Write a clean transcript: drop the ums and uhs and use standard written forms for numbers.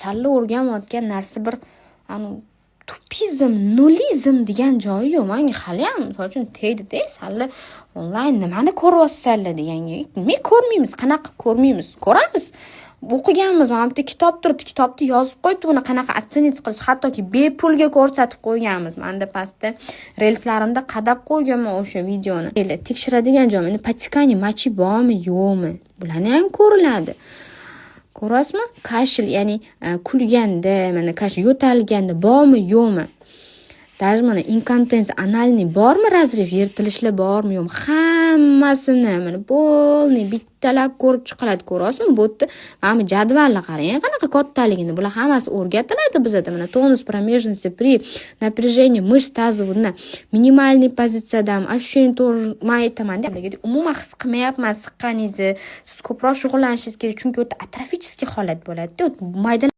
salla o'rganayotgan narsa bir tupizm, nulizm degan joyi yo'q. Menga hali ham misol uchun tegdi-da, salla onlayn nimani ko'ryapsizlar deganga. Men ko'rmaymiz, qanaqa ko'rmaymiz? Ko'ramiz. O'qiganmiz, mana bu kitob turibdi, kitobda yozib qo'yibdi, buni qanaqa otsenitsiya qilish, hattoki bepulga ko'rsatib qo'yganmiz. Menda pastda relslarimda qadab qo'yganman o'sha videoni. Tekshiradigan joy, endi patikani machi bormi, yo'qmi? Bularni ham ko'riladi. Ko'rasizmi? Kashil, ya'ni kulganda, mana kashil yo'talganda bormi, yo'qmi? Даже mana inkontensiya analniy bormi, razriv yirtilishlar bormi, yo'qmi? Hammasini mana bo'lni bittalab ko'rib chiqiladi, ko'rasizmi? Bu yerda mana jadvalni qarang, qanaqa kattaligini. Bular hammasi o'rgatiladi bizda. Mana tonus промежности при напряжении мышц тазового minimальный pozitsiyadami, ощущение тоже aytaman. Umuman his qilmayapman siqqaningizni. Siz ko'proq shug'ullanishingiz kerak, chunki u atrofический holat bo'ladi-da. Mayda